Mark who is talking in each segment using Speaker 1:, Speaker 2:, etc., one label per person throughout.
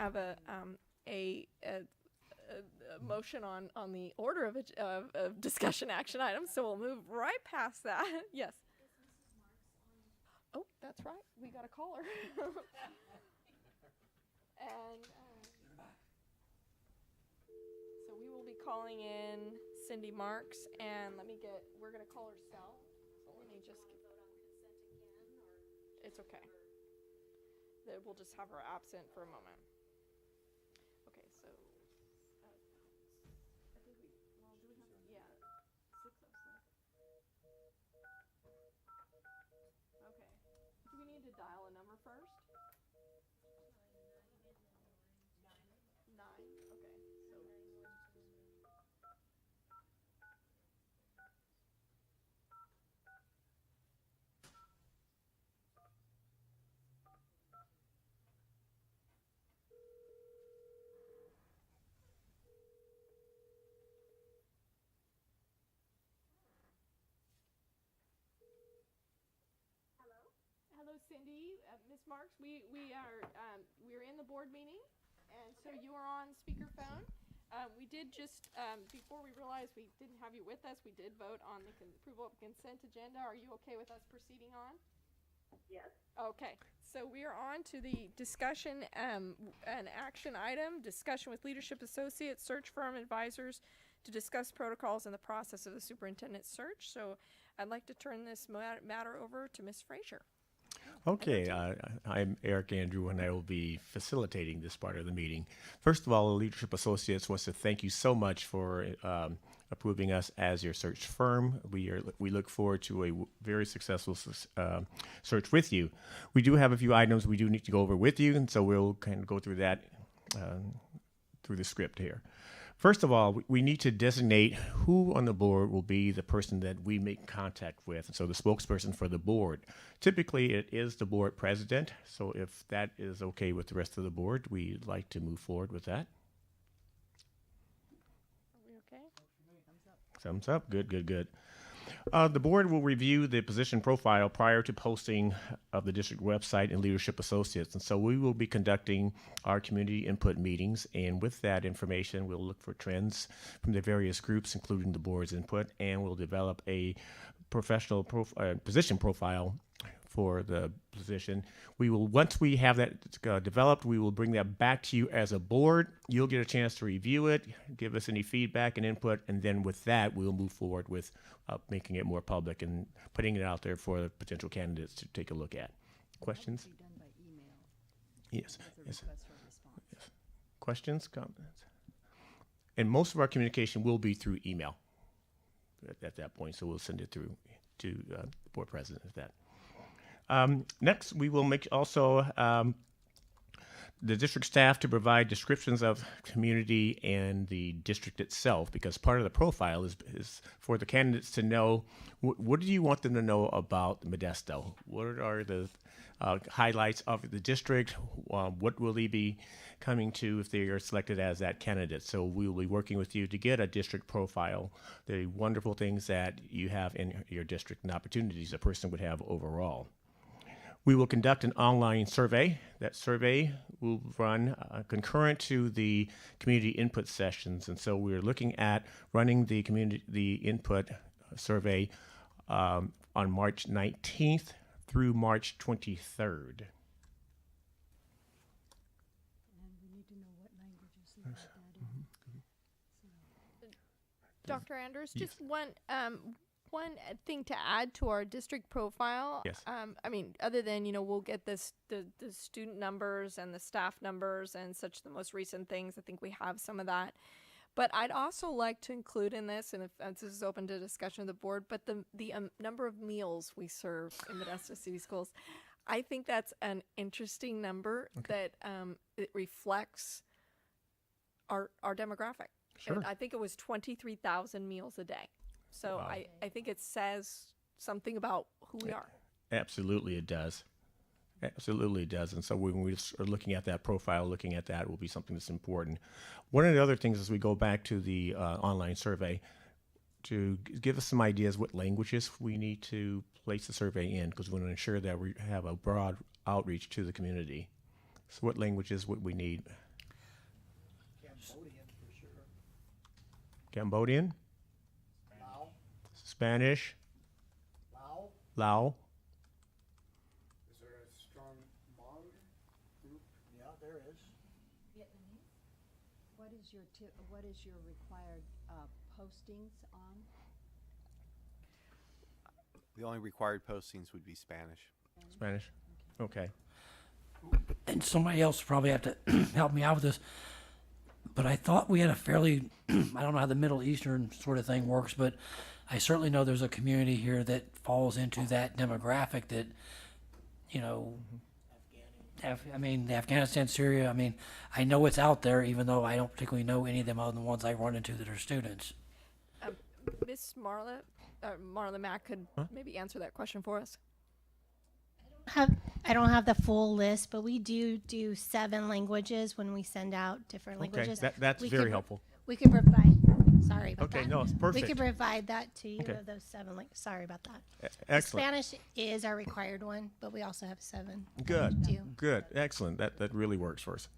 Speaker 1: have a motion on the order of discussion action items, so we'll move right past that. Yes. Oh, that's right. We got a caller. And so we will be calling in Cindy Marks, and we're going to call her cell. So let me just. It's okay. We'll just have her absent for a moment. Okay, so. I think do we have, yeah, 606. Okay. Do we need to dial a number first? Nine. Okay. So. Hello, Cindy, Ms. Marks. We're in the board meeting, and so you are on speakerphone. We did just before we realized we didn't have you with us, we did vote on the approval of consent agenda. Are you okay with us proceeding on?
Speaker 2: Yes.
Speaker 1: Okay, so we are on to the discussion, an action item, discussion with leadership associates, search firm advisors to discuss protocols in the process of the superintendent search. So I'd like to turn this matter over to Ms. Frazier.
Speaker 3: Okay, I'm Eric Andrew, and I will be facilitating this part of the meeting. First of all, the Leadership Associates wants to thank you so much for approving us as your search firm. We look forward to a very successful search with you. We do have a few items we do need to go over with you, and so we'll kind of go through that through the script here. First of all, we need to designate who on the board will be the person that we make contact with, so the spokesperson for the board. Typically, it is the board president, so if that is okay with the rest of the board, we'd like to move forward with that.
Speaker 1: Are we okay?
Speaker 3: Thumbs up. Good, good, good. The board will review the position profile prior to posting of the district website and leadership associates. And so we will be conducting our community input meetings. And with that information, we'll look for trends from the various groups, including the board's input, and we'll develop a professional position profile for the position. We will, once we have that developed, we will bring that back to you as a board. You'll get a chance to review it, give us any feedback and input, and then with that, we'll move forward with making it more public and putting it out there for the potential candidates to take a look at. Questions?
Speaker 4: Done by email.
Speaker 3: Yes.
Speaker 4: Yes.
Speaker 3: Yes. Yes. Questions? Comments? And most of our communication will be through email at that point, so we'll send it through to the board president at that. Next, we will make also the district staff to provide descriptions of community and the district itself, because part of the profile is for the candidates to know what do you want them to know about Modesto? What are the highlights of the district? What will they be coming to if they are selected as that candidate? So we will be working with you to get a district profile, the wonderful things that you have in your district and opportunities a person would have overall. We will conduct an online survey. That survey will run concurrent to the community input sessions. And so we're looking at running the input survey on March 19th through March 23rd.
Speaker 4: And we need to know what languages you put that in.
Speaker 1: Dr. Anders,
Speaker 3: Yes.
Speaker 1: just one thing to add to our district profile.
Speaker 3: Yes.
Speaker 1: I mean, other than, we'll get the student numbers and the staff numbers and such, the most recent things. I think we have some of that. But I'd also like to include in this, and if this is open to discussion of the board, but the number of meals we serve in Modesto City Schools. I think that's an interesting number that it reflects our demographic.
Speaker 3: Sure.
Speaker 1: And I think it was 23,000 meals a day. So
Speaker 3: Wow.
Speaker 1: I think it says something about who we are.
Speaker 3: Absolutely, it does. Absolutely, it does. And so when we are looking at that profile, looking at that will be something that's important. One of the other things as we go back to the online survey, to give us some ideas what languages we need to place the survey in, because we want to ensure that we have a broad outreach to the community. So what languages would we need? Cambodian, Spanish, Lao.
Speaker 2: Is there a strong Hmong group?
Speaker 5: Yeah, there is.
Speaker 4: What is your required postings on?
Speaker 6: The only required postings would be Spanish.
Speaker 3: Spanish. Okay.
Speaker 5: And somebody else probably have to help me out with this. But I thought we had a fairly, I don't know how the Middle Eastern sort of thing works, but I certainly know there's a community here that falls into that demographic that, you know, the Afghanistan, Syria, I mean, I know it's out there, even though I don't particularly know any of them other than the ones I run into that are students.
Speaker 1: Miss Marla Mack could maybe answer that question for us.
Speaker 7: I don't have the full list, but we do 7 languages when we send out different
Speaker 3: Okay.
Speaker 7: languages.
Speaker 3: That's
Speaker 7: We
Speaker 3: very
Speaker 7: could-
Speaker 3: helpful.
Speaker 7: We could provide. Sorry about
Speaker 3: Okay,
Speaker 7: that.
Speaker 3: no, it's
Speaker 7: We
Speaker 3: perfect.
Speaker 7: could provide that to you
Speaker 3: Okay.
Speaker 7: of those 7. Sorry about that.
Speaker 3: Excellent.
Speaker 7: Spanish is our required one, but we also have 7.
Speaker 3: Good.
Speaker 7: Do.
Speaker 3: Good. Excellent. That really works for us.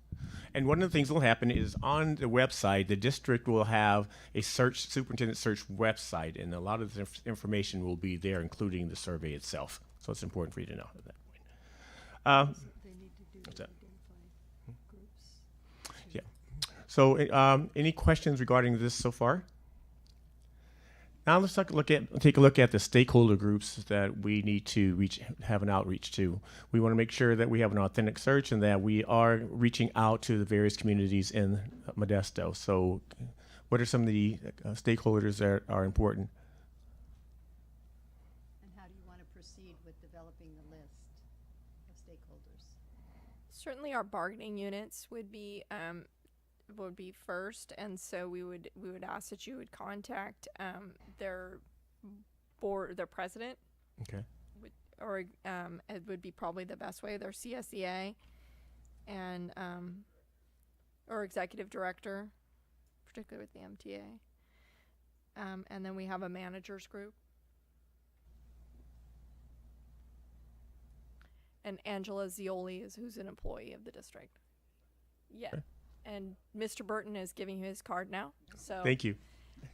Speaker 3: And one of the things that will happen is on the website, the district will have a superintendent search website, and a lot of the information will be there, including the survey itself. So it's important for you to know at that point.
Speaker 4: They need to do
Speaker 3: What's that?
Speaker 4: identify groups.
Speaker 3: Yeah. So, any questions regarding this so far? Now let's take a look at the stakeholder groups that we need to have an outreach to. We want to make sure that we have an authentic search and that we are reaching out to the various communities in Modesto. So, what are some of the stakeholders that are important?
Speaker 4: And how do you want to proceed with developing the list of stakeholders?
Speaker 1: Certainly, our bargaining units would be first, and so we would ask that you would contact their board, their president,
Speaker 3: Okay.
Speaker 1: or it would be probably the best way, their CSEA, and or executive director, particularly with the MTA, and then we have a managers group. And Angela Zioli is who's an employee of the district. Yeah.
Speaker 3: Okay.
Speaker 1: And Mr. Burton is giving you his card now. So
Speaker 3: Thank you.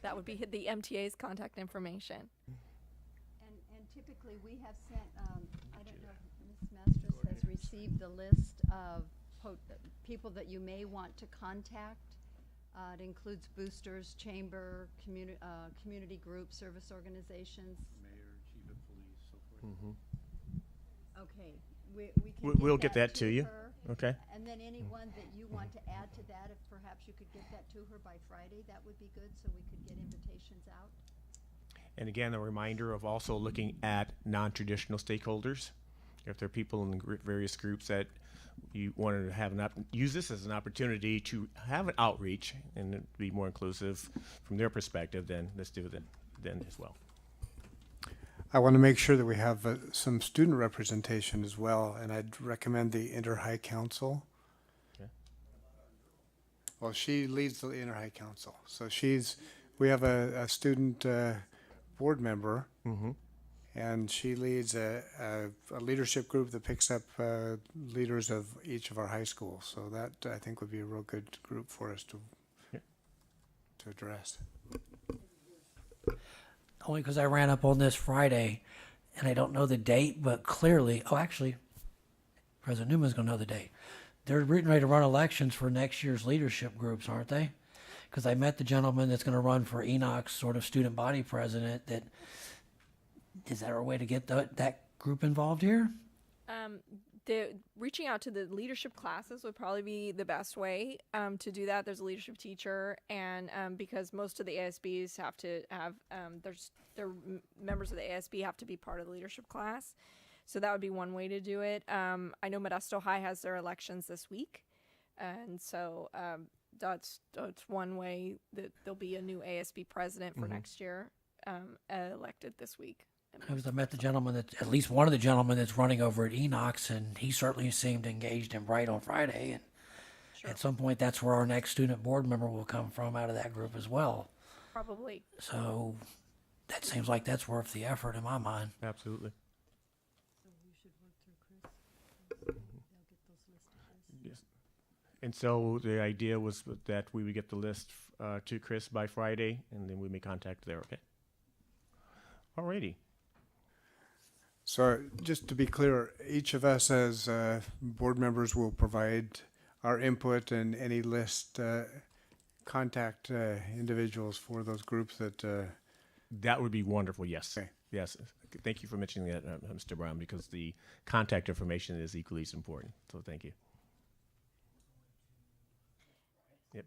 Speaker 1: that would be the MTA's contact information.
Speaker 4: And typically, we have sent, I don't know if Ms. Mastros has received the list of people that you may want to contact. It includes boosters, chamber, community groups, service organizations.
Speaker 2: Mayor, chief of police, so forth.
Speaker 3: Mm-hmm.
Speaker 4: Okay, we
Speaker 3: We'll
Speaker 4: can
Speaker 3: get that to you.
Speaker 4: her.
Speaker 3: Okay.
Speaker 4: And then anyone that you want to add to that, if perhaps you could get that to her by Friday, that would be good, so we could get invitations out.
Speaker 3: And again, a reminder of also looking at non-traditional stakeholders. If there are people in the various groups that you wanted to have use this as an opportunity to have an outreach and be more inclusive from their perspective, then let's do it then as well.
Speaker 2: I want to make sure that we have some student representation as well, and I'd recommend the Inter-High Council.
Speaker 3: Okay.
Speaker 2: Well, she leads the Inter-High Council, so we have a student board member,
Speaker 3: Mm-hmm.
Speaker 2: and she leads a leadership group that picks up leaders of each of our high schools. So that, I think, would be a real good group for us to address.
Speaker 5: Only because I ran up on this Friday, and I don't know the date, but clearly, actually, President Newman's going to know the date. They're getting ready to run elections for next year's leadership groups, aren't they? Because I met the gentleman that's going to run for Enoch's sort of student body president. Is that a way to get that group involved here?
Speaker 1: The reaching out to the leadership classes would probably be the best way to do that. There's a leadership teacher, and because most of the ASBs have to have members of the ASB have to be part of the leadership class, so that would be one way to do it. I know Modesto High has their elections this week, and so that's one way that there'll be a new ASB president for next year elected this week.
Speaker 5: Because I met the gentleman at least one of the gentlemen that's running over at Enoch's, and he certainly seemed engaged and bright on Friday. And at some point, that's where our next student board member will come from out of that group as well.
Speaker 1: Probably.
Speaker 5: So that seems like that's worth the effort in my mind.
Speaker 3: Absolutely.
Speaker 4: So we should work through Chris. They'll get those listed.
Speaker 3: Yes. And so the idea was that we would get the list to Chris by Friday, and then we may contact there, okay? Alrighty.
Speaker 2: So just to be clear, each of us as board members will provide our input and any list, contact individuals for those groups that,
Speaker 3: That would be wonderful, yes.
Speaker 2: Okay.
Speaker 3: Yes. Thank you for mentioning that, Mr. Brown, because the contact information is equally as important. So thank you. Yep.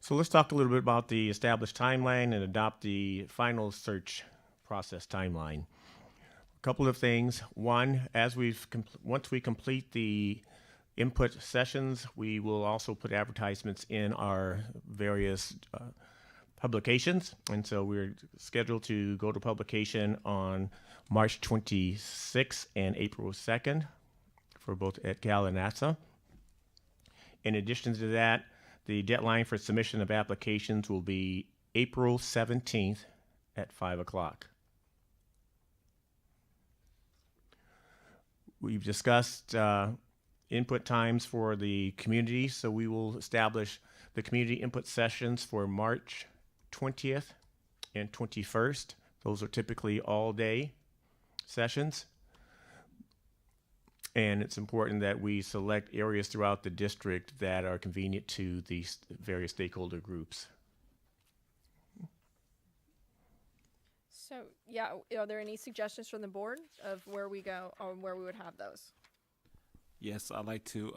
Speaker 3: So let's talk a little bit about the established timeline and adopt the final search process timeline. A couple of things. One, once we complete the input sessions, we will also put advertisements in our various publications. And so we're scheduled to go to publication on March 26th and April 2nd for both ETCAL and NASA. In addition to that, the deadline for submission of applications will be April 17th at 5 o'clock. We've discussed input times for the community, so we will establish the community input sessions for March 20th and 21st. Those are typically all-day sessions. And it's important that we select areas throughout the district that are convenient to these various stakeholder groups.
Speaker 1: So, yeah, are there any suggestions from the board of where we go or where we would have those?
Speaker 8: Yes, I'd like to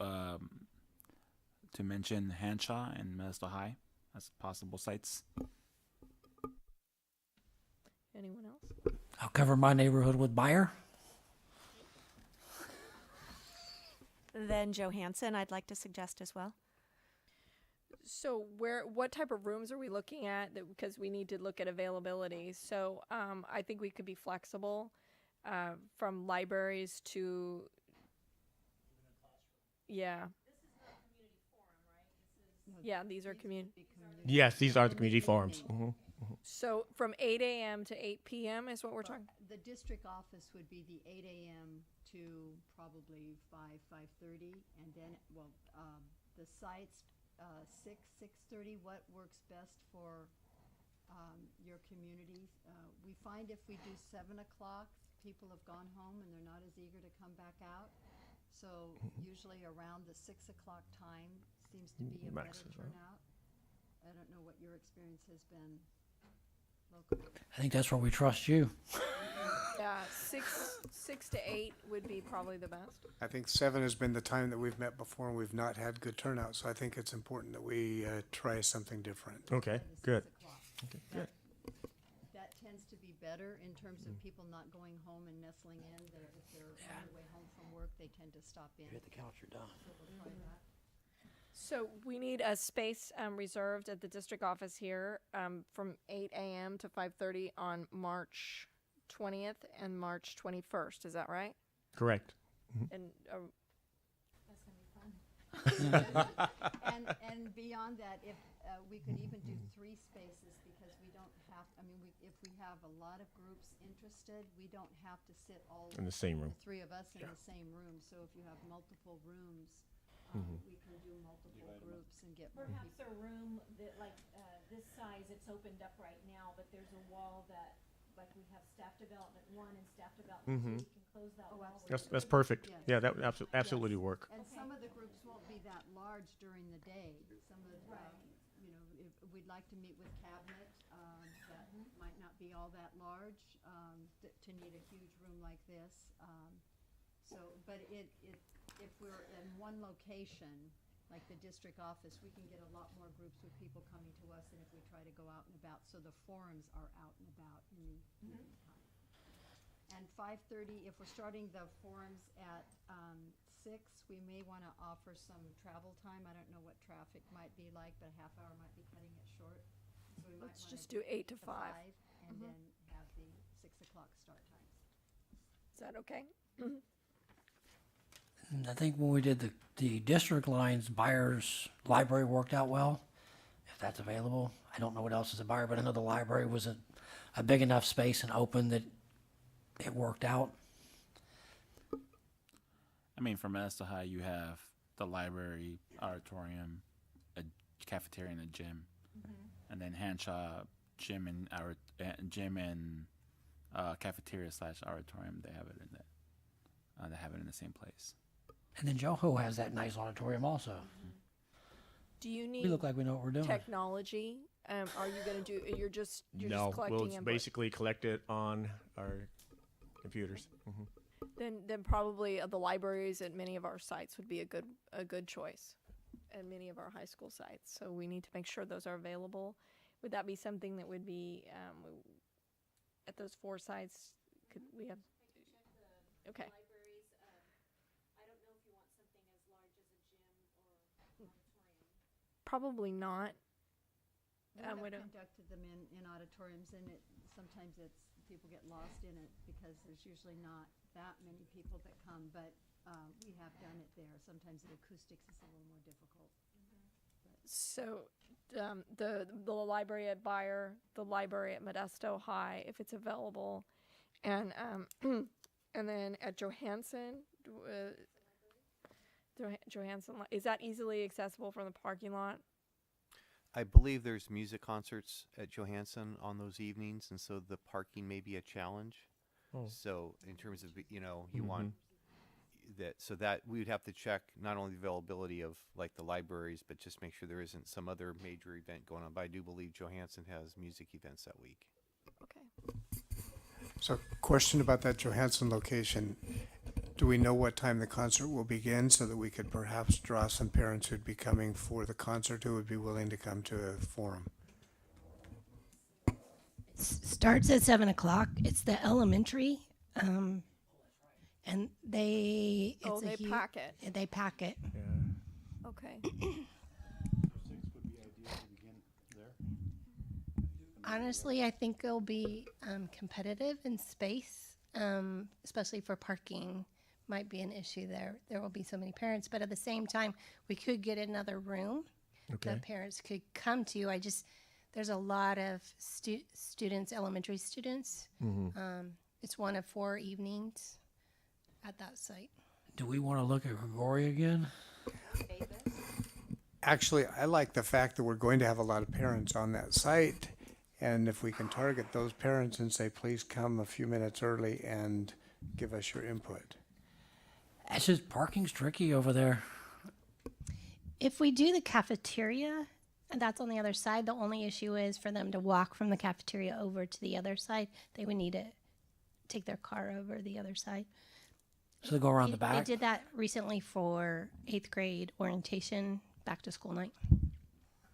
Speaker 8: mention Hanshaw and Mazda High as possible sites.
Speaker 1: Anyone else?
Speaker 5: I'll cover my neighborhood with Bayer.
Speaker 9: Then Johansson, I'd like to suggest as well.
Speaker 1: So what type of rooms are we looking at? Because we need to look at availability. So I think we could be flexible from libraries to. Yeah. Yeah, these are community.
Speaker 3: Yes, these are the community forums. Mhm.
Speaker 1: So from 8 a.m. to 8 p.m. is what we're talking.
Speaker 4: The district office would be the 8 a.m. to probably 5:30, and then, the sites, 6:30, what works best for your community? We find if we do 7 o'clock, people have gone home and they're not as eager to come back out. So usually around the 6 o'clock time seems to be a better
Speaker 3: Maxes, right?
Speaker 4: turnout. I don't know what your experience has been locally.
Speaker 5: I think that's where we trust you.
Speaker 1: Yeah, 6 to 8 would be probably the best.
Speaker 2: I think 7 has been the time that we've met before and we've not had good turnout. So I think it's important that we try something different.
Speaker 3: Okay,
Speaker 4: The 6
Speaker 3: good.
Speaker 4: o'clock.
Speaker 3: Okay, good.
Speaker 4: That tends to be better in terms of people not going home and nestling in. If they're on their way home from work, they tend to stop in.
Speaker 5: Hit the couch, you're done.
Speaker 4: So we'll try that.
Speaker 1: So we need a space reserved at the district office here from 8 a.m. to 5:30 on March 20th and March 21st. Is that right?
Speaker 3: Correct.
Speaker 1: And
Speaker 4: And beyond that, if we could even do 3 spaces, because we don't have, if we have a lot of groups interested, we don't have to sit all
Speaker 3: In the same room.
Speaker 4: the 3 of us in the same room. So if you have multiple rooms, we can do multiple groups and get more
Speaker 10: Perhaps
Speaker 4: people.
Speaker 10: a room that like this size, it's opened up right now, but there's a wall that, like we have staff development 1 and staff development 2, we can close that wall.
Speaker 3: That's perfect.
Speaker 4: Yes.
Speaker 3: Yeah, that would absolutely work.
Speaker 4: And some of the groups won't be that large during the day. Some of, if we'd like to meet with cabinet, that might not be all that large, to need a huge room like this. But if we're in one location, like the district office, we can get a lot more groups with people coming to us than if we try to go out and about. So the forums are out and about in the evening time. And 5:30, if we're starting the forums at 6, we may want to offer some travel time. I don't know what traffic might be like, but a half hour might be cutting it short. So we might
Speaker 1: let's
Speaker 4: wanna
Speaker 1: just do 8 to 5.
Speaker 4: 5 and then have the 6 o'clock start times.
Speaker 1: Is that okay?
Speaker 5: And I think when we did the district lines, Bayer's library worked out well, if that's available. I don't know what else is at Bayer, but I know the library was a big enough space and open that it worked out.
Speaker 8: For Mazda High, you have the library, auditorium, a cafeteria, and a gym, and then Hanshaw gym and cafeteria / auditorium. They have it in that. They have it in the same place.
Speaker 5: And then Joho has that nice auditorium also.
Speaker 1: Do you
Speaker 5: We
Speaker 1: need
Speaker 5: look like we know what we're doing.
Speaker 1: technology? Are you going to do? You're just
Speaker 3: No,
Speaker 1: collecting
Speaker 3: we'll
Speaker 1: input.
Speaker 3: basically collect it on our computers.
Speaker 1: Then probably the libraries at many of our sites would be a good choice, at many of our high school sites. So we need to make sure those are available. Would that be something that would be at those 4 sites? Could we have? Okay. Probably not.
Speaker 4: We have
Speaker 1: we don't-
Speaker 4: conducted them in auditoriums, and sometimes people get lost in it because there's usually not that many people that come, but we have done it there. Sometimes the acoustics is a little more difficult.
Speaker 1: So the library at Bayer, the library at Modesto High, if it's available, and and then at Johansson, Johansson, is that easily accessible from the parking lot?
Speaker 6: I believe there's music concerts at Johansson on those evenings, and so the parking may be a challenge.
Speaker 3: Oh.
Speaker 6: So in terms of, you want that, so that we would have to check not only the availability of like the libraries, but just make sure there isn't some other major event going on. But I do believe Johansson has music events that week.
Speaker 1: Okay.
Speaker 2: So question about that Johansson location. Do we know what time the concert will begin so that we could perhaps draw some parents who'd be coming for the concert who would be willing to come to a forum?
Speaker 7: Starts at 7 o'clock. It's the elementary, and they. It's
Speaker 1: They pack it.
Speaker 7: They pack it.
Speaker 1: Okay.
Speaker 7: Honestly, I think it'll be competitive in space, especially for parking. Might be an issue there. There will be so many parents, but at the same time, we could get another room that parents could come to. There's a lot of students, elementary students. It's one of 4 evenings at that site.
Speaker 5: Do we want to look at Gregory again?
Speaker 2: Actually, I like the fact that we're going to have a lot of parents on that site. And if we can target those parents and say, please come a few minutes early and give us your input.
Speaker 5: It's just parking's tricky over there.
Speaker 7: If we do the cafeteria, and that's on the other side, the only issue is for them to walk from the cafeteria over to the other side. They would need to take their car over the other side.
Speaker 5: So they go around the back.
Speaker 7: They did that recently for 8th grade orientation, back to school night.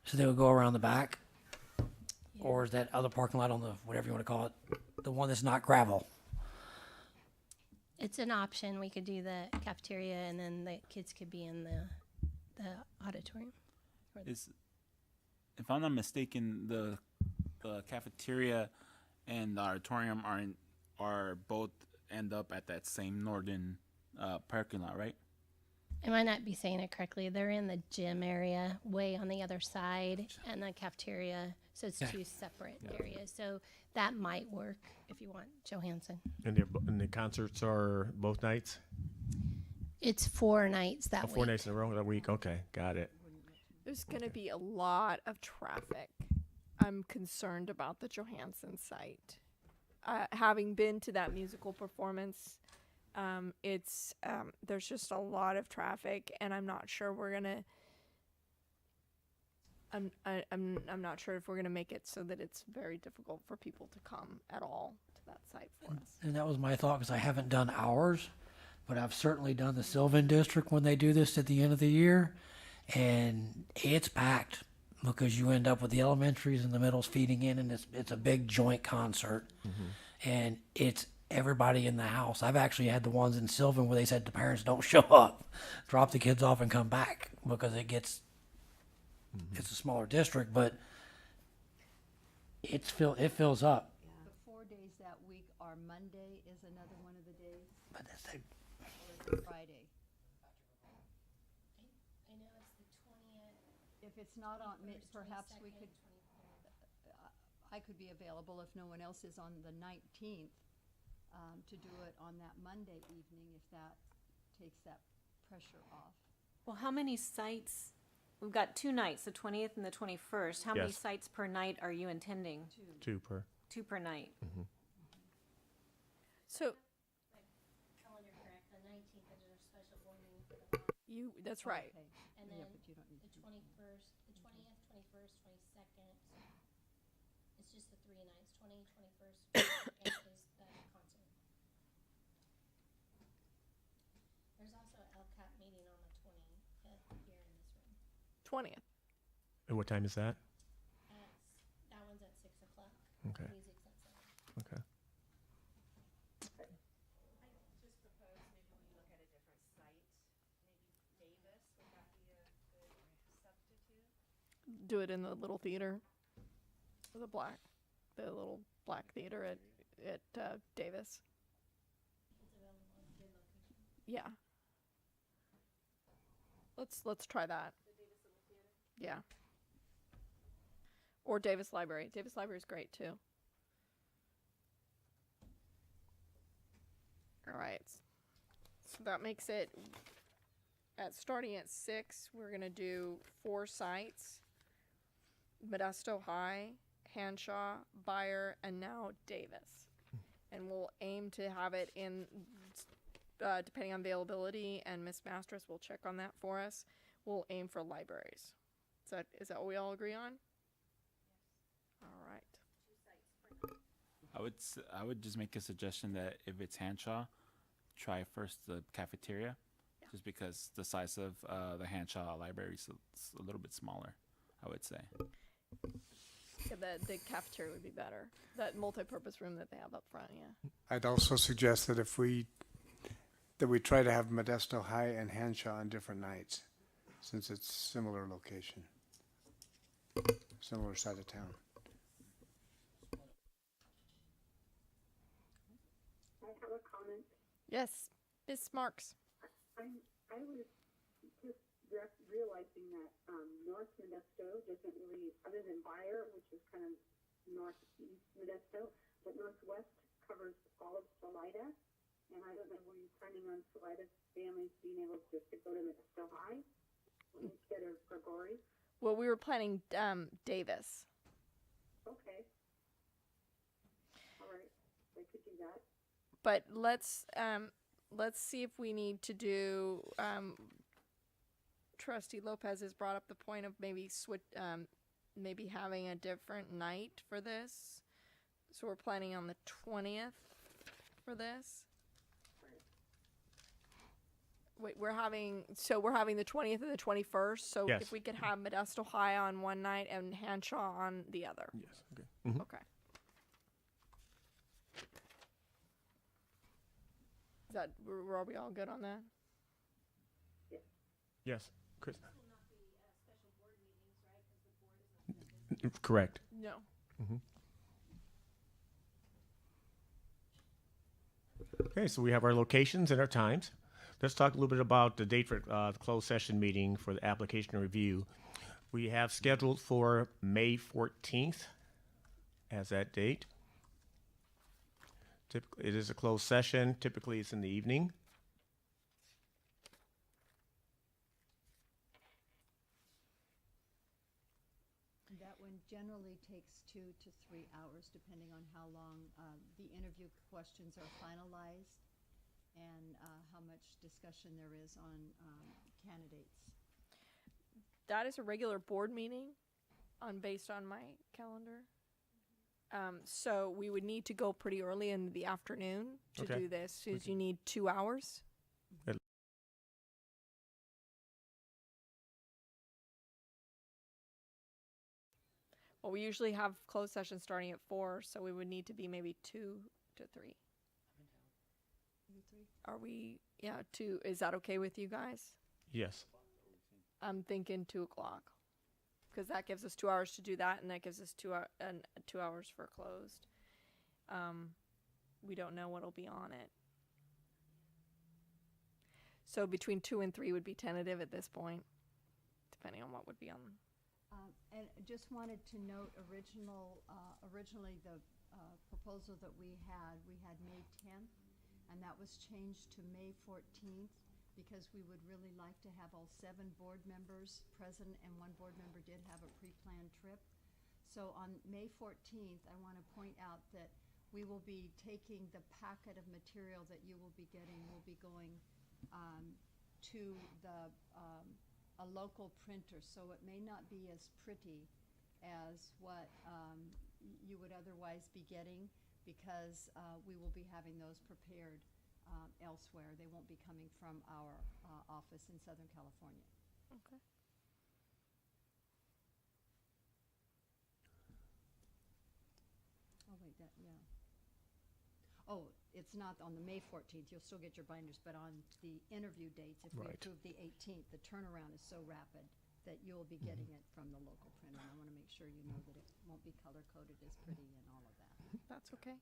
Speaker 5: So they would go around the back? Or is that other parking lot on the, whatever you want to call it, the one that's not gravel?
Speaker 7: It's an option. We could do the cafeteria, and then the kids could be in the auditorium.
Speaker 8: If I'm not mistaken, the cafeteria and the auditorium are both end up at that same northern parking lot, right?
Speaker 7: I might not be saying it correctly. They're in the gym area, way on the other side, and the cafeteria. So it's 2 separate areas. So that might work if you want Johansson.
Speaker 3: And the concerts are both nights?
Speaker 7: It's 4 nights that week.
Speaker 3: 4 nights in a row that week? Okay, got it.
Speaker 1: There's going to be a lot of traffic. I'm concerned about the Johansson site. Having been to that musical performance, there's just a lot of traffic, and I'm not sure we're gonna. I'm not sure if we're gonna make it so that it's very difficult for people to come at all to that site for us.
Speaker 5: And that was my thought, because I haven't done ours, but I've certainly done the Sylvan District when they do this at the end of the year, and it's packed because you end up with the elementaries and the middles feeding in, and it's a big joint concert, and it's everybody in the house. I've actually had the ones in Sylvan where they said the parents don't show up, drop the kids off and come back, because it's a smaller district, but it fills up.
Speaker 4: The 4 days that week are Monday is another one of the days,
Speaker 5: But that's
Speaker 4: or is it Friday?
Speaker 7: I know it's the 20th.
Speaker 4: If it's not on, perhaps we could, I could be available if no one else is on the 19th, to do it on that Monday evening, if that takes that pressure off.
Speaker 10: Well, how many sites? We've got 2 nights, the 20th and the 21st. How many
Speaker 3: Yes.
Speaker 10: sites per night are you intending?
Speaker 3: 2 per.
Speaker 10: 2 per night.
Speaker 1: So
Speaker 7: Calendar correct, the 19th is our special board meeting for the
Speaker 1: that's right.
Speaker 4: Okay.
Speaker 7: and
Speaker 4: Yeah,
Speaker 7: then
Speaker 4: but you don't need
Speaker 7: the
Speaker 4: to.
Speaker 7: 21st, the 20th, 21st, 22nd. It's just the 3 nights, 20, 21st, and is the concert. There's also an LCAP meeting on the 25th here in this room.
Speaker 1: 20th.
Speaker 3: And what time is that?
Speaker 7: That one's at 6 o'clock.
Speaker 3: Okay.
Speaker 7: Music's at 7.
Speaker 3: Okay.
Speaker 11: Just propose maybe we look at a different site, maybe Davis, would that be a good substitute?
Speaker 1: Do it in the little theater. The little black theater at Davis.
Speaker 7: It's available on your location.
Speaker 1: Yeah. Let's try that. Yeah. Or Davis Library. Davis Library is great too. All right. So that makes it starting at 6, we're going to do 4 sites. Modesto High, Hanshaw, Bayer, and now Davis. And we'll aim to have it in depending on availability, and Miss Masters will check on that for us. We'll aim for libraries. Is that what we all agree on? All right.
Speaker 8: I would just make a suggestion that if it's Hanshaw, try first the cafeteria, just because the size of the Hanshaw library is a little bit smaller, I would say.
Speaker 1: Yeah, the cafeteria would be better. That multi-purpose room that they have up front, yeah.
Speaker 2: I'd also suggest that we try to have Modesto High and Hanshaw on different nights, since it's similar location, similar side of town.
Speaker 12: I have a comment.
Speaker 1: Yes, Miss Marks.
Speaker 12: I was just realizing that North Modesto doesn't really, other than Bayer, which is kind of northeast Modesto, but Northwest covers all of Salida. And I don't know, were you planning on Salida's families being able just to go to Modesto High instead of Gregory?
Speaker 1: Well, we were planning Davis.
Speaker 12: Okay. All right, I could do that.
Speaker 1: But let's see if we need to do. Trustee Lopez has brought up the point of maybe maybe having a different night for this. So we're planning on the 20th for this. Wait, we're having the 20th and the 21st. So
Speaker 3: Yes.
Speaker 1: if we could have Modesto High on one night and Hanshaw on the other.
Speaker 3: Yes. Okay. Mhm.
Speaker 1: Okay. Is that are we all good on that?
Speaker 3: Yes. Chris. Correct.
Speaker 1: No.
Speaker 3: Okay, so we have our locations and our times. Let's talk a little bit about the date for the closed session meeting for the application review. We have scheduled for May 14th as that date. Typically, it is a closed session. Typically, it's in the evening.
Speaker 4: That one generally takes 2 to 3 hours, depending on how long the interview questions are finalized and how much discussion there is on candidates.
Speaker 1: That is a regular board meeting based on my calendar. So we would need to go pretty early in the afternoon to
Speaker 3: Okay.
Speaker 1: do this, because you need 2 hours. Well, we usually have closed sessions starting at 4, so we would need to be maybe 2 to 3. Are we? Yeah, 2. Is that okay with you guys?
Speaker 3: Yes.
Speaker 1: I'm thinking 2 o'clock, because that gives us 2 hours to do that, and that gives us 2 hours for closed. We don't know what'll be on it, so between 2 and 3 would be tentative at this point, depending on what would be on.
Speaker 4: And just wanted to note, originally the proposal that we had May 10th, and that was changed to May 14th because we would really like to have all 7 board members present, and 1 board member did have a pre-planned trip. So on May 14th, I want to point out that we will be taking the packet of material that you will be getting, will be going to a local printer, so it may not be as pretty as what you would otherwise be getting, because we will be having those prepared elsewhere. They won't be coming from our office in Southern California.
Speaker 1: Okay.
Speaker 4: Oh, wait, yeah. Oh, it's not on the May 14th. You'll still get your binders, but on the interview dates, if we
Speaker 3: Right.
Speaker 4: approve the 18th, the turnaround is so rapid that you'll be getting it from the local printer. And I want to make sure you know that it won't be color-coded as pretty and all of that.
Speaker 1: That's okay.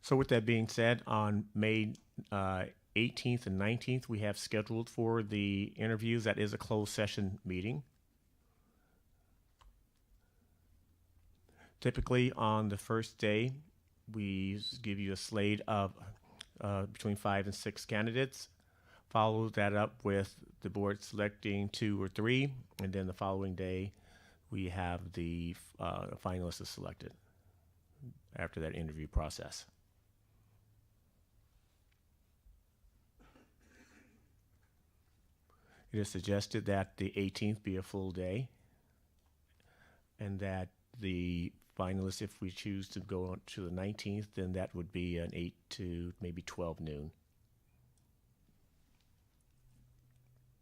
Speaker 3: So with that being said, on May 18th and 19th, we have scheduled for the interviews. That is a closed session meeting. Typically on the first day, we give you a slate of between 5 and 6 candidates. Follow that up with the board selecting 2 or 3, and then the following day, we have the finalists selected after that interview process. It is suggested that the 18th be a full day, and that the finalists, if we choose to go on to the 19th, then that would be an 8 to maybe 12 noon.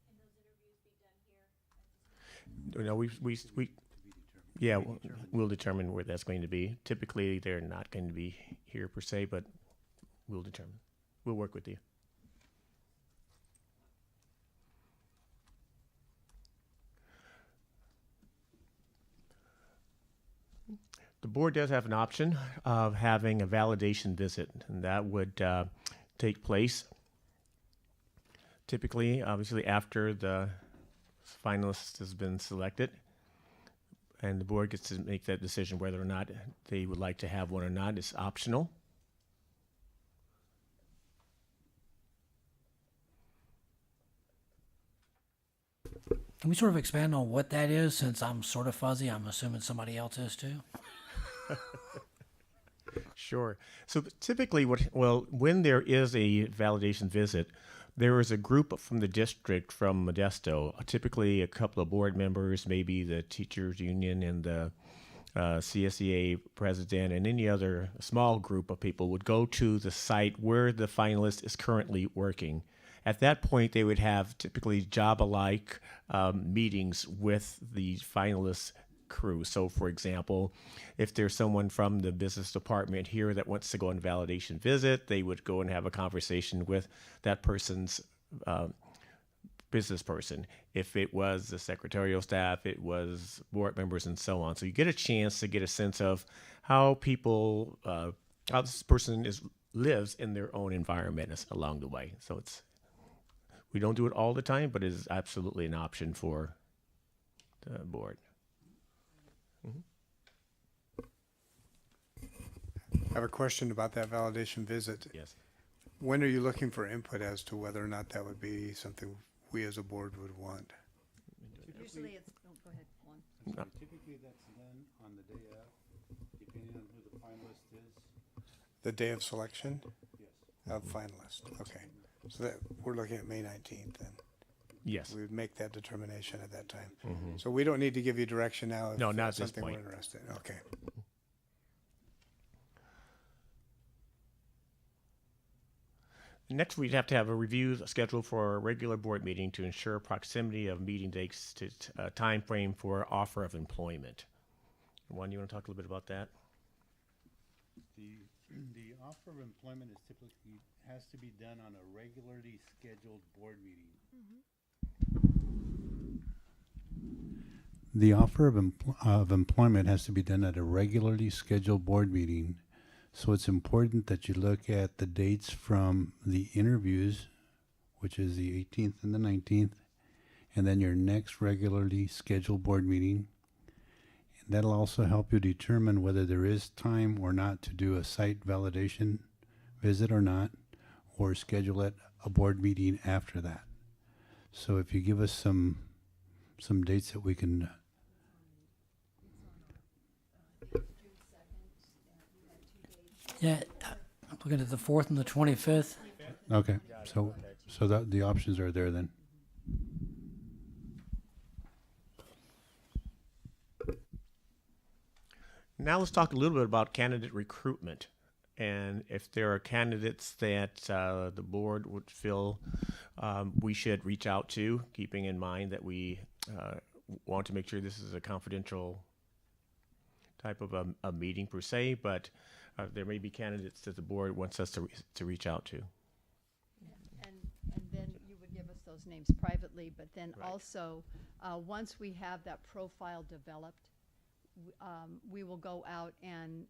Speaker 10: And those interviews be done here?
Speaker 3: No, we yeah, we'll determine where that's going to be. Typically, they're not going to be here per se, but we'll determine. We'll work with you. The board does have an option of having a validation visit, and that would take place typically, obviously, after the finalist has been selected, and the board gets to make that decision whether or not they would like to have one or not. It's optional.
Speaker 5: Can we sort of expand on what that is, since I'm sort of fuzzy? I'm assuming somebody else is too.
Speaker 3: Sure. So typically, when there is a validation visit, there is a group from the district from Modesto, typically a couple of board members, maybe the teachers union and the CSEA president, and any other small group of people would go to the site where the finalist is currently working. At that point, they would have typically job-alike meetings with the finalist crew. So, for example, if there's someone from the business department here that wants to go on a validation visit, they would go and have a conversation with that person's business person. If it was the secretarial staff, it was board members, and so on. So you get a chance to get a sense of how people, how this person lives in their own environment along the way. So we don't do it all the time, but it is absolutely an option for the board.
Speaker 2: I have a question about that validation visit.
Speaker 3: Yes.
Speaker 2: When are you looking for input as to whether or not that would be something we as a board would want?
Speaker 4: Usually it's, oh, go ahead, Juan.
Speaker 3: No.
Speaker 13: Typically, that's done on the day of, depending on who the finalist is.
Speaker 2: The day of selection
Speaker 13: Yes.
Speaker 2: of finalists? Okay. So that, we're looking at May 19th then.
Speaker 3: Yes.
Speaker 2: We would make that determination at that time.
Speaker 3: Mhm.
Speaker 2: So we don't need to give you direction now if
Speaker 3: No, not
Speaker 2: that's
Speaker 3: at this
Speaker 2: something
Speaker 3: point.
Speaker 2: we're interested in. Okay.
Speaker 3: Next, we'd have to have a review scheduled for a regular board meeting to ensure proximity of meeting dates to time frame for offer of employment. Juan, you want to talk a little bit about that?
Speaker 13: The offer of employment is typically, has to be done on a regularly scheduled board meeting. The offer of employment has to be done at a regularly scheduled board meeting. So it's important that you look at the dates from the interviews, which is the 18th and the 19th, and then your next regularly scheduled board meeting. And that'll also help you determine whether there is time or not to do a site validation visit or not, or schedule it a board meeting after that. So if you give us some dates that we can,
Speaker 5: Yeah, I'm looking at the 4th and the 25th.
Speaker 13: okay, so that the options are there then.
Speaker 3: Now let's talk a little bit about candidate recruitment, and if there are candidates that the board would feel we should reach out to, keeping in mind that we want to make sure this is a confidential type of a meeting per se, but there may be candidates that the board wants us to reach out to.
Speaker 4: And then you would give us those names privately, but then
Speaker 3: Right.
Speaker 4: also, once we have that profile developed, we will go out and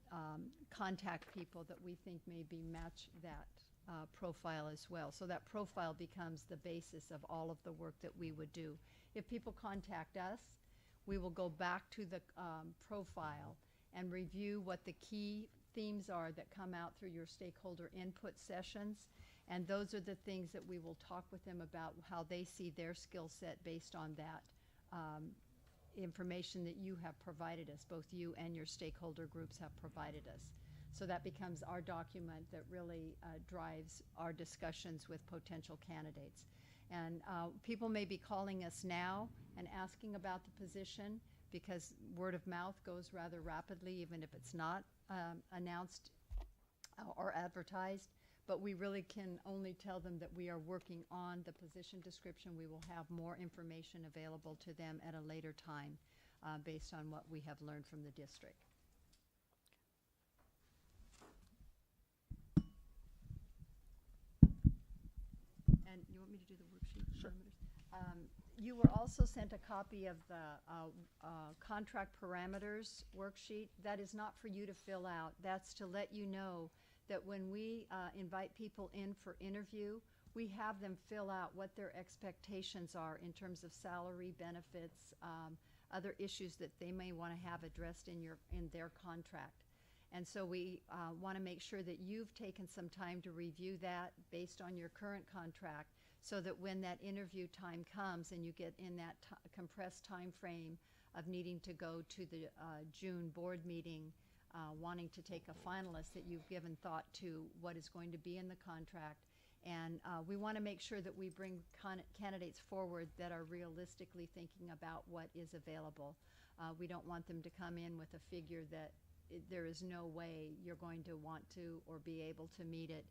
Speaker 4: contact people that we think maybe match that profile as well. So that profile becomes the basis of all of the work that we would do. If people contact us, we will go back to the profile and review what the key themes are that come out through your stakeholder input sessions. And those are the things that we will talk with them about, how they see their skill set based on that information that you have provided us, both you and your stakeholder groups have provided us. So that becomes our document that really drives our discussions with potential candidates. And people may be calling us now and asking about the position because word of mouth goes rather rapidly, even if it's not announced or advertised. But we really can only tell them that we are working on the position description. We will have more information available to them at a later time based on what we have learned from the district. And you want me to do the worksheet? Sure. You were also sent a copy of the contract parameters worksheet. That is not for you to fill out. That's to let you know that when we invite people in for interview, we have them fill out what their expectations are in terms of salary, benefits, other issues that they may want to have addressed in their contract. And so we want to make sure that you've taken some time to review that based on your current contract, so that when that interview time comes and you get in that compressed time frame of needing to go to the June board meeting, wanting to take a finalist, that you've given thought to what is going to be in the contract. And we want to make sure that we bring candidates forward that are realistically thinking about what is available. We don't want them to come in with a figure that there is no way you're going to want to or be able to meet it,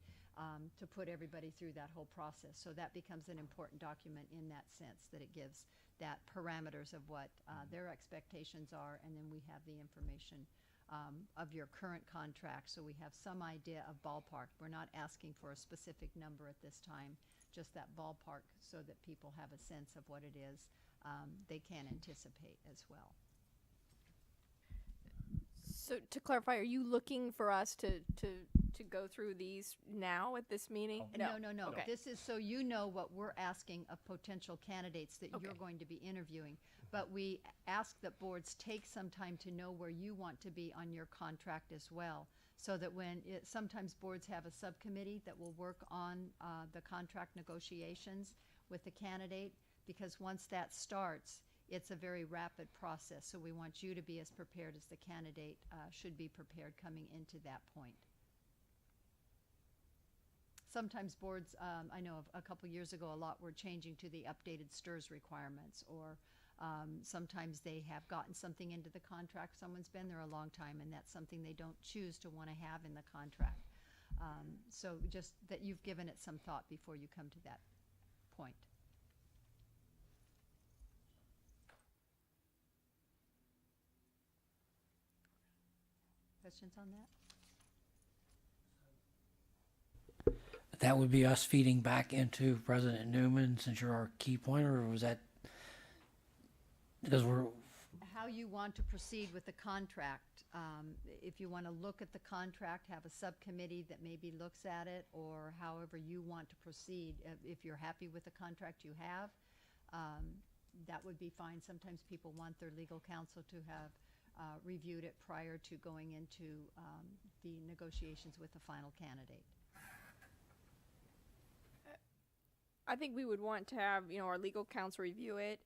Speaker 4: to put everybody through that whole process. So that becomes an important document in that sense, that it gives that parameters of what their expectations are, and then we have the information of your current contract, so we have some idea of ballpark. We're not asking for a specific number at this time, just that ballpark, so that people have a sense of what it is they can anticipate as well.
Speaker 1: So to clarify, are you looking for us to go through these now at this meeting?
Speaker 4: No.
Speaker 1: Okay.
Speaker 4: This is so you know what we're asking of potential candidates that you're
Speaker 1: Okay.
Speaker 4: going to be interviewing. But we ask that boards take some time to know where you want to be on your contract as well, so that sometimes boards have a subcommittee that will work on the contract negotiations with the candidate, because once that starts, it's a very rapid process. So we want you to be as prepared as the candidate should be prepared coming into that point. Sometimes boards, I know a couple years ago, a lot were changing to the updated STRS requirements, or sometimes they have gotten something into the contract. Someone's been there a long time, and that's something they don't choose to want to have in the contract. So just that you've given it some thought before you come to that point. Questions on that?
Speaker 5: That would be us feeding back into President Newman, since you're our key pointer, or was that because we're
Speaker 4: How you want to proceed with the contract. If you want to look at the contract, have a subcommittee that maybe looks at it, or however you want to proceed. If you're happy with the contract you have, that would be fine. Sometimes people want their legal counsel to have reviewed it prior to going into the negotiations with the final candidate.
Speaker 1: I think we would want to have, our legal counsel review it.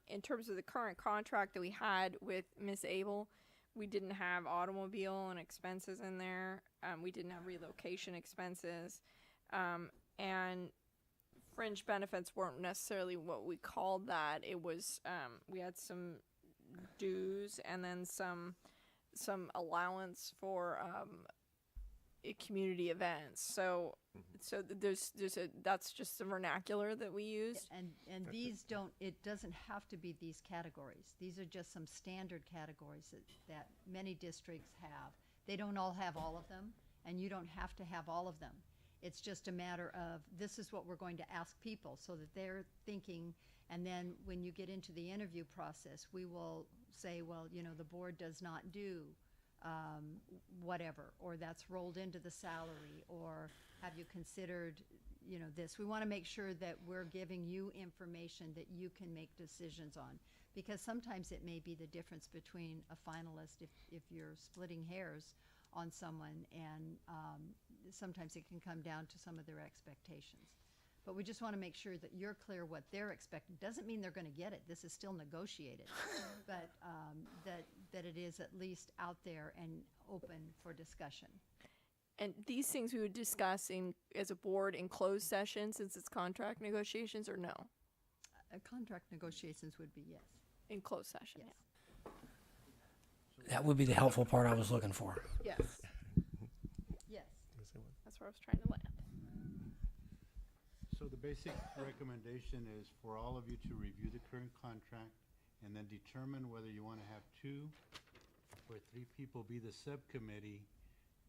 Speaker 1: In terms of the current contract that we had with Miss Abel, we didn't have automobile and expenses in there. We didn't have relocation expenses. And fringe benefits weren't necessarily what we called that. It was, we had some dues and then some allowance for community events. So that's just the vernacular that we use.
Speaker 4: And these don't, it doesn't have to be these categories. These are just some standard categories that many districts have. They don't all have all of them, and you don't have to have all of them. It's just a matter of, this is what we're going to ask people so that they're thinking, and then when you get into the interview process, we will say, well, the board does not do whatever, or that's rolled into the salary, or have you considered, this. We want to make sure that we're giving you information that you can make decisions on, because sometimes it may be the difference between a finalist if you're splitting hairs on someone, and sometimes it can come down to some of their expectations. But we just want to make sure that you're clear what they're expecting. Doesn't mean they're going to get it. This is still negotiated, but that it is at least out there and open for discussion.
Speaker 1: And these things we would discuss as a board in closed session, since it's contract negotiations, or no?
Speaker 4: Contract negotiations would be yes.
Speaker 1: In closed session,
Speaker 4: Yes.
Speaker 5: That would be the helpful part I was looking for.
Speaker 1: Yes.
Speaker 4: Yes.
Speaker 1: That's where I was trying to land.
Speaker 13: So the basic recommendation is for all of you to review the current contract and then determine whether you want to have 2 or 3 people be the subcommittee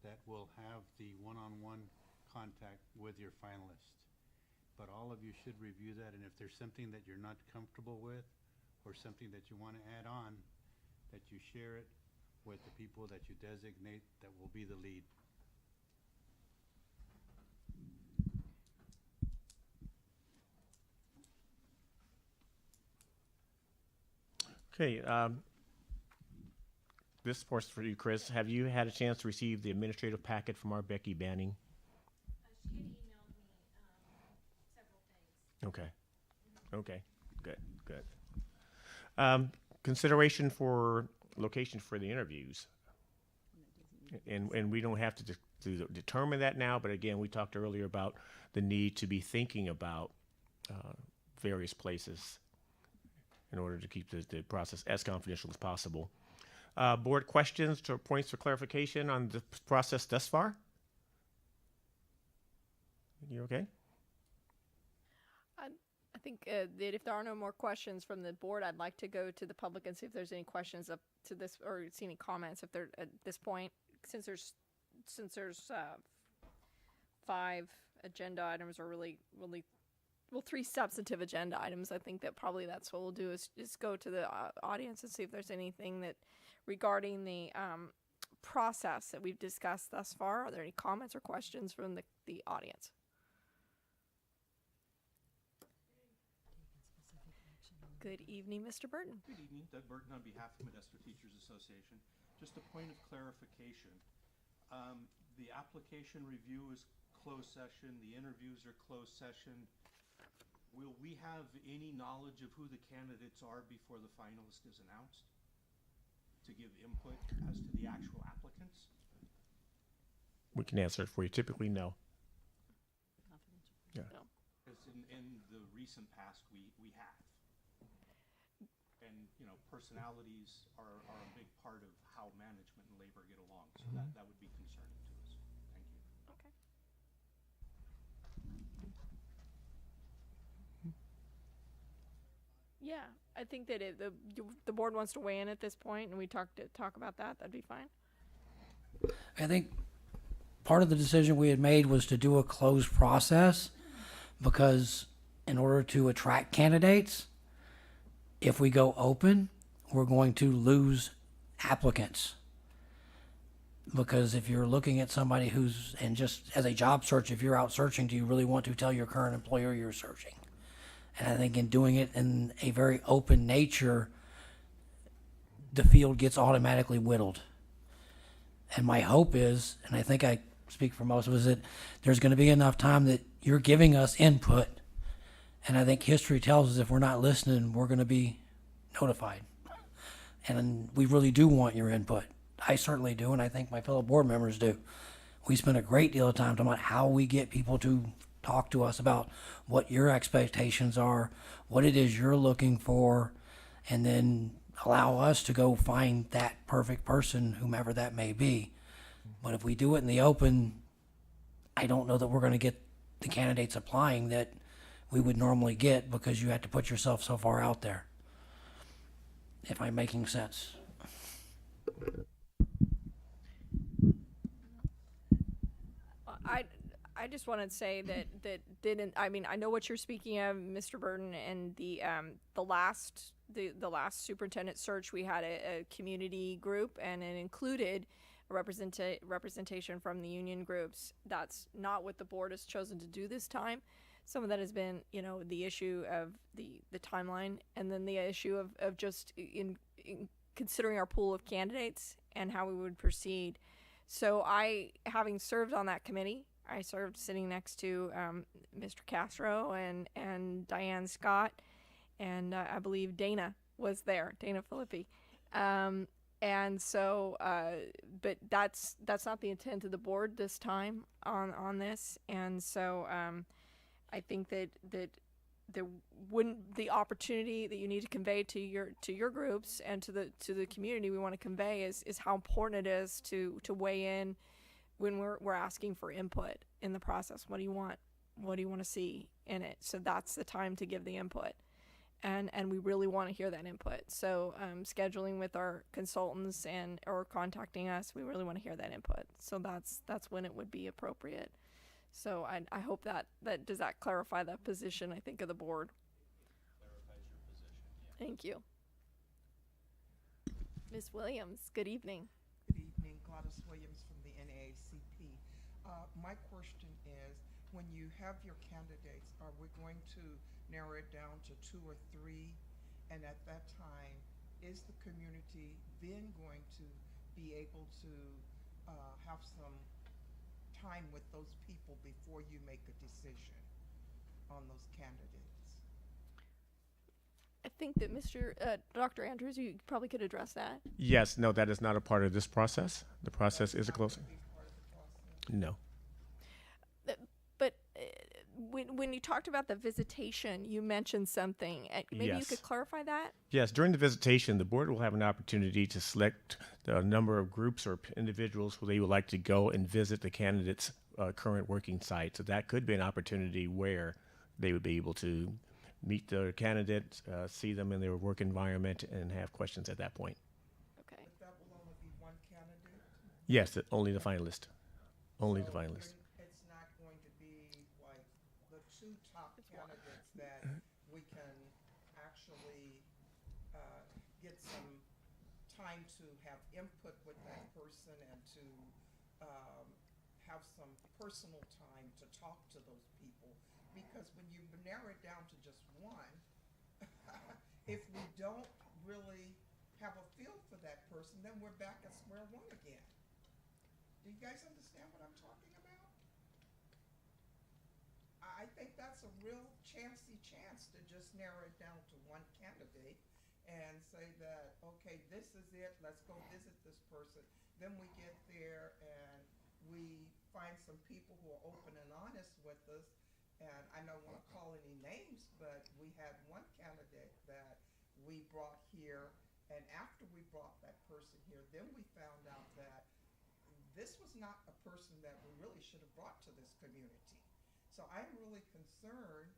Speaker 13: that will have the one-on-one contact with your finalist. But all of you should review that, and if there's something that you're not comfortable with or something that you want to add on, that you share it with the people that you designate that will be the lead.
Speaker 3: Okay, this portion for you, Chris. Have you had a chance to receive the administrative packet from our Becky Banning?
Speaker 10: She had emailed me several things.
Speaker 3: Okay, good. Consideration for location for the interviews. And we don't have to determine that now, but again, we talked earlier about the need to be thinking about various places in order to keep the process as confidential as possible. Board questions or points for clarification on the process thus far? You okay?
Speaker 1: I think that if there are no more questions from the board, I'd like to go to the public and see if there's any questions up to this, or see any comments if they're at this point. Since there's 5 agenda items, or really, well, 3 substantive agenda items. I think that probably that's what we'll do, is just go to the audience and see if there's anything that regarding the process that we've discussed thus far. Are there any comments or questions from the audience? Good evening, Mr. Burton.
Speaker 14: Good evening, Doug Burton on behalf of Modesto Teachers Association. Just a point of clarification. The application review is closed session, the interviews are closed session. Will we have any knowledge of who the candidates are before the finalist is announced to give input as to the actual applicants?
Speaker 3: We can answer it for you. Typically, no. Yeah.
Speaker 1: No.
Speaker 14: Because in the recent past, we have. And, personalities are a big part of how management and labor get along. So that would be concerning to us. Thank you.
Speaker 1: Okay. Yeah, I think that if the board wants to weigh in at this point, and we talk about that, that'd be fine.
Speaker 5: I think part of the decision we had made was to do a closed process, because in order to attract candidates, if we go open, we're going to lose applicants. Because if you're looking at somebody who's, and just as a job search, if you're out searching, do you really want to tell your current employer you're searching? And I think in doing it in a very open nature, the field gets automatically whittled. And my hope is, and I think I speak for most of us, that there's going to be enough time that you're giving us input And I think history tells us if we're not listening, we're going to be notified. And we really do want your input. I certainly do, and I think my fellow board members do. We spend a great deal of time talking about how we get people to talk to us about what your expectations are, what it is you're looking for, and then allow us to go find that perfect person, whomever that may be. But if we do it in the open, I don't know that we're going to get the candidates applying that we would normally get, because you have to put yourself so far out there. If I'm making sense.
Speaker 1: I just wanted to say that didn't, I mean, I know what you're speaking of, Mr. Burton, and the last superintendent search, we had a community group, and it included a representation from the union groups. That's not what the board has chosen to do this time. Some of that has been, you know, the issue of the timeline, and then the issue of just in considering our pool of candidates and how we would proceed. So having served on that committee, I served sitting next to Mr. Castro and Diane Scott, and I believe Dana was there, Dana Filippi. And so, but that's not the intent of the board this time on this. And so I think that there wouldn't, the opportunity that you need to convey to your groups and to the community we want to convey is how important it is to weigh in when we're asking for input in the process. What do you want? What do you want to see in it? So that's the time to give the input. And we really want to hear that input. So scheduling with our consultants or contacting us, we really want to hear that input. So that's when it would be appropriate. So I hope that does that clarify that position, I think, of the board.
Speaker 14: Clarifies your position, yeah.
Speaker 1: Thank you. Ms. Williams, good evening.
Speaker 15: Good evening, Gladys Williams from the NAACP. My question is, when you have your candidates, are we going to narrow it down to 2 or 3? And at that time, is the community then going to be able to have some time with those people before you make a decision on those candidates?
Speaker 1: I think that Dr. Andrews, you probably could address that.
Speaker 3: Yes, no, that is not a part of this process. The process is a closing. No.
Speaker 1: But when you talked about the visitation, you mentioned something. Maybe you
Speaker 3: Yes.
Speaker 1: could clarify that?
Speaker 3: Yes, during the visitation, the board will have an opportunity to select the number of groups or individuals who they would like to go and visit the candidate's current working site. So that could be an opportunity where they would be able to meet the candidate, see them in their work environment, and have questions at that point.
Speaker 1: Okay.
Speaker 15: But that will only be one candidate?
Speaker 3: Yes, only the finalist. Only the finalist.
Speaker 15: It's not going to be like the 2 top candidates that we can actually get some time to have input with that person and to have some personal time to talk to those people. Because when you narrow it down to just one, if we don't really have a feel for that person, then we're back at square one again. Do you guys understand what I'm talking about? I think that's a real chance to just narrow it down to one candidate and say that, okay, this is it, let's go visit this person. Then we get there and we find some people who are open and honest with us. And I don't want to call any names, but we had one candidate that we brought here, and after we brought that person here, then we found out that this was not a person that we really should have brought to this community. So I'm really concerned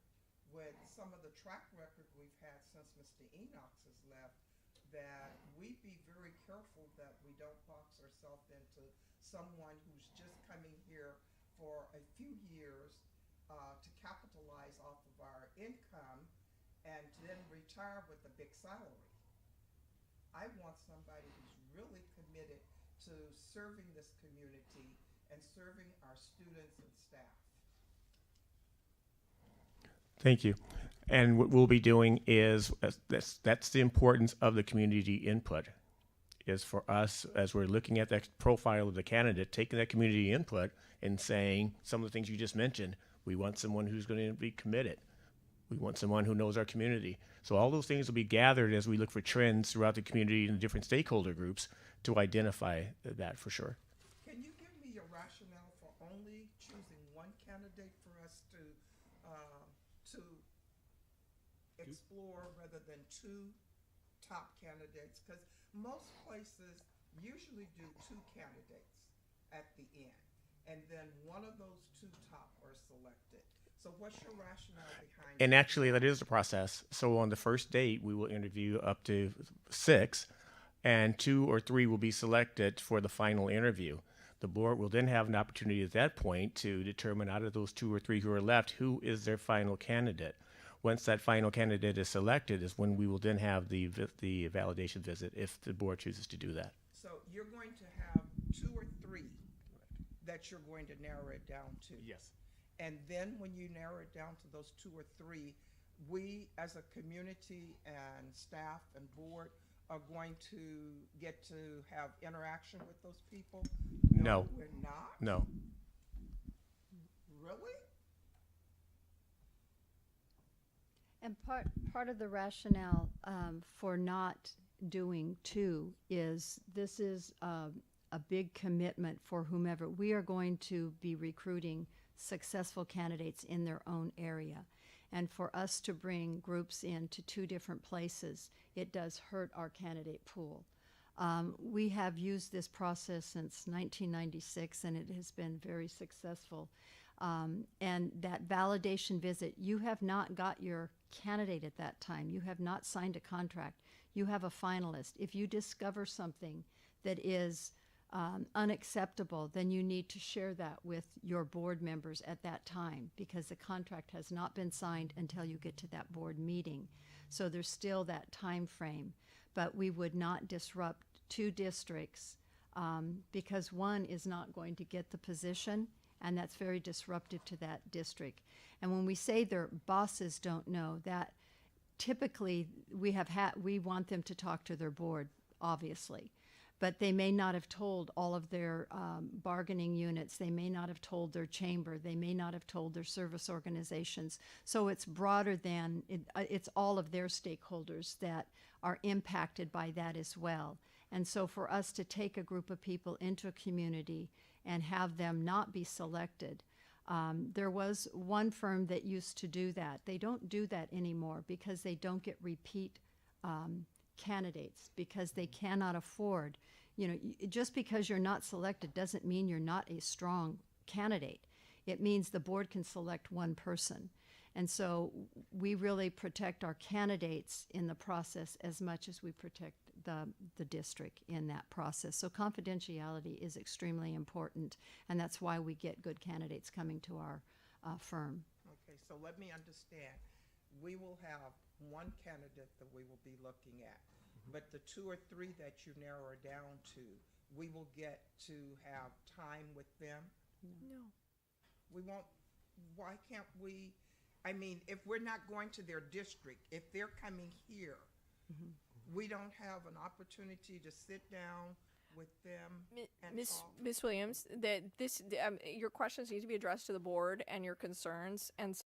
Speaker 15: with some of the track record we've had since Mr. Enox has left, that we be very careful that we don't box ourselves into someone who's just coming here for a few years to capitalize off of our income and to then retire with a big salary. I want somebody who's really committed to serving this community and serving our students and staff.
Speaker 3: Thank you. And what we'll be doing is, that's the importance of the community input, is for us, as we're looking at that profile of the candidate, taking that community input and saying some of the things you just mentioned. We want someone who's going to be committed. We want someone who knows our community. So all those things will be gathered as we look for trends throughout the community and different stakeholder groups to identify that for sure.
Speaker 15: Can you give me your rationale for only choosing one candidate for us to explore rather than two top candidates? Because most places usually do two candidates at the end, and then one of those two top are selected. So what's your rationale behind
Speaker 3: And
Speaker 15: that?
Speaker 3: actually, that is the process. So on the first date, we will interview up to 6, and 2 or 3 will be selected for the final interview. The board will then have an opportunity at that point to determine out of those 2 or 3 who are left, who is their final candidate. Once that final candidate is selected is when we will then have the validation visit if the board chooses to do that.
Speaker 15: So you're going to have 2 or 3 that you're going to narrow it down to.
Speaker 3: Yes.
Speaker 15: And then when you narrow it down to those 2 or 3, we as a community and staff and board are going to get to have interaction with those people?
Speaker 3: No.
Speaker 15: We're not?
Speaker 3: No.
Speaker 15: Really?
Speaker 4: And part of the rationale for not doing 2 is this is a big commitment for whomever. We are going to be recruiting successful candidates in their own area. And for us to bring groups into 2 different places, it does hurt our candidate pool. We have used this process since 1996, and it has been very successful. And that validation visit, you have not got your candidate at that time. You have not signed a contract. You have a finalist. If you discover something that is unacceptable, then you need to share that with your board members at that time, because the contract has not been signed until you get to that board meeting. So there's still that time frame. But we would not disrupt 2 districts because one is not going to get the position, and that's very disruptive to that district. And when we say their bosses don't know, that typically we want them to talk to their board, obviously. But they may not have told all of their bargaining units. They may not have told their chamber. They may not have told their service organizations. So it's broader than, it's all of their stakeholders that are impacted by that as well. And so for us to take a group of people into a community and have them not be selected, there was one firm that used to do that. They don't do that anymore because they don't get repeat candidates, because they cannot afford, just because you're not selected doesn't mean you're not a strong candidate. It means the board can select one person. And so we really protect our candidates in the process as much as we protect the district in that process. So confidentiality is extremely important, and that's why we get good candidates coming to our firm.
Speaker 15: Okay, so let me understand. We will have one candidate that we will be looking at, but the 2 or 3 that you narrow down to, we will get to have time with them?
Speaker 1: No.
Speaker 15: We won't, why can't we, I mean, if we're not going to their district, if they're coming here, we don't have an opportunity to sit down with them and talk?
Speaker 1: Miss Williams, your questions need to be addressed to the board and your concerns, and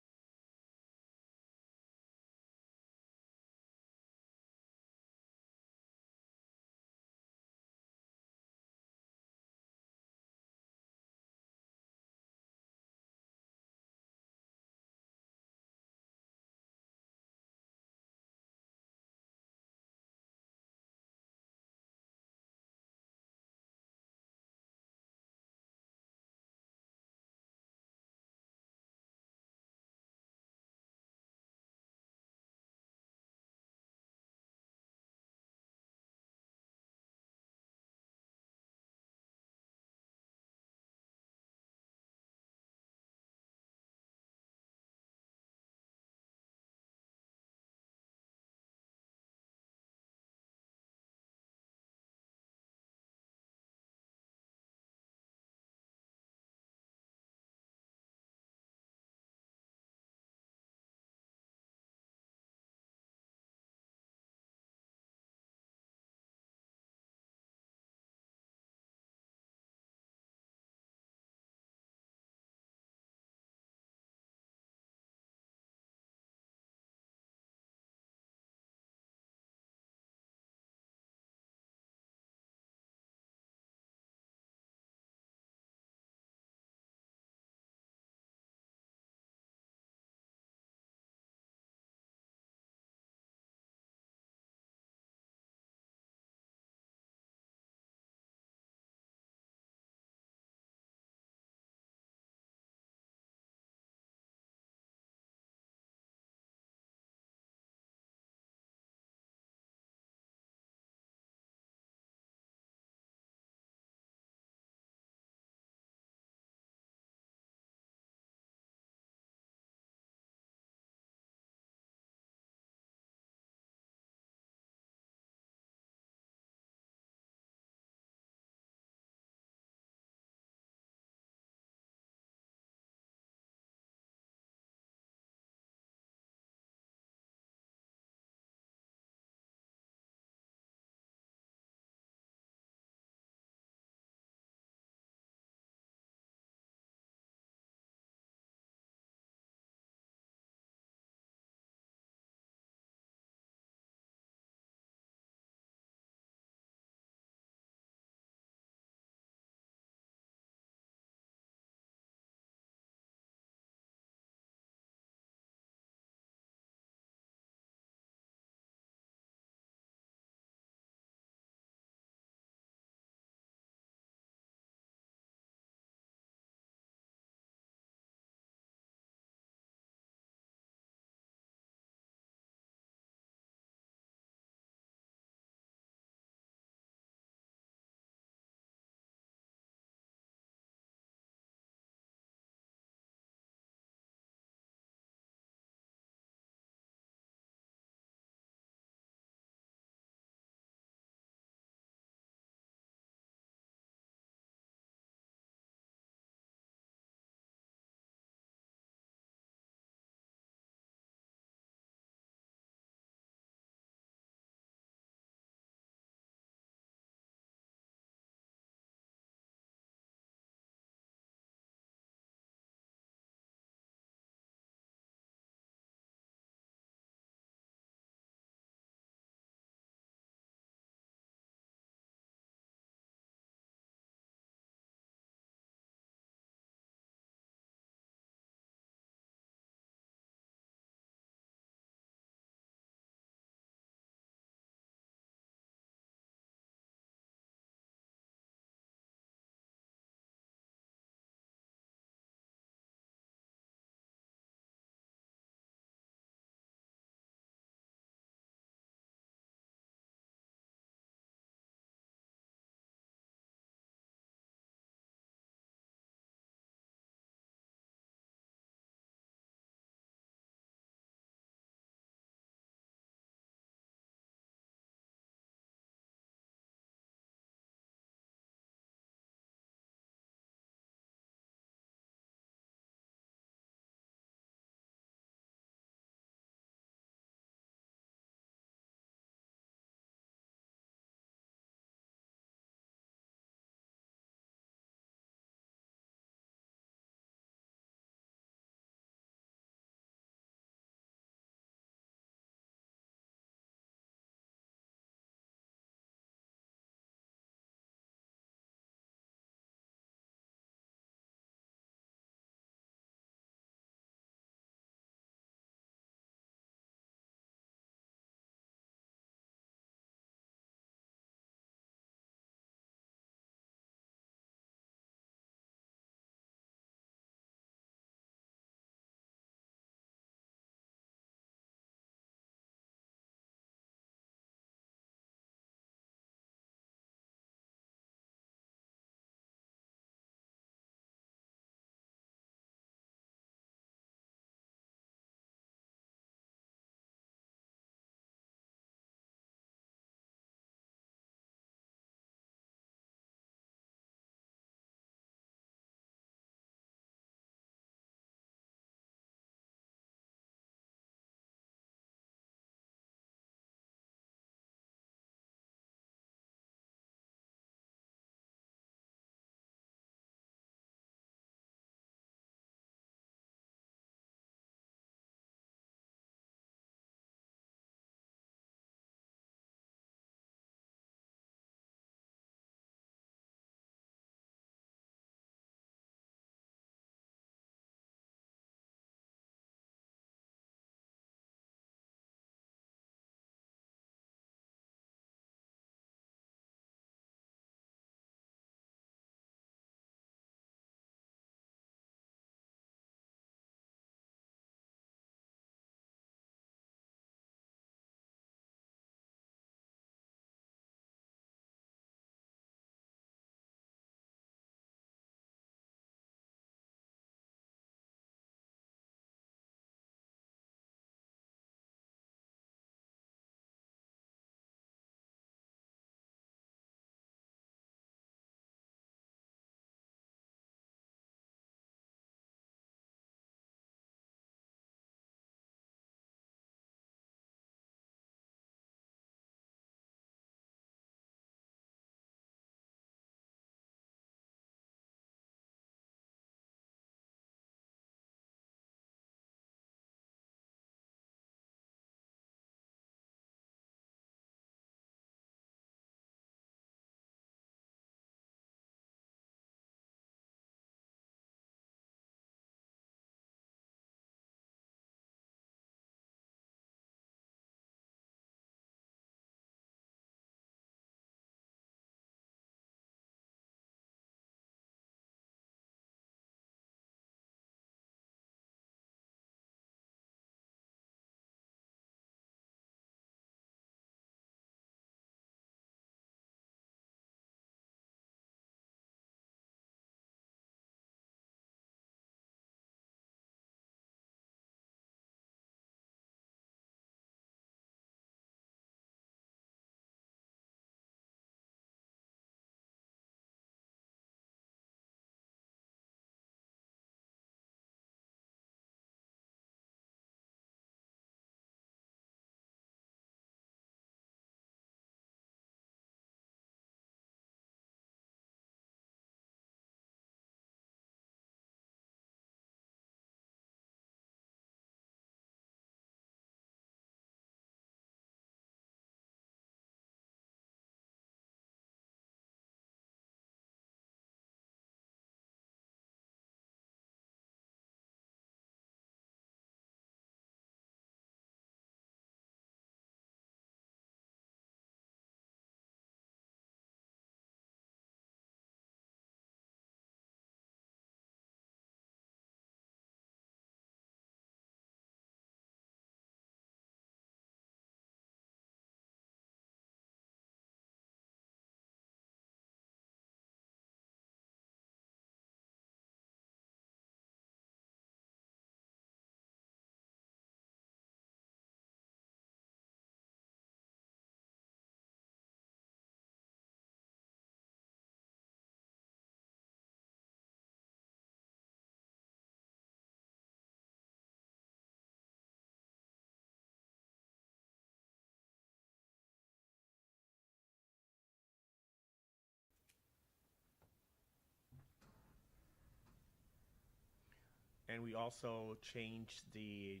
Speaker 3: And we also changed the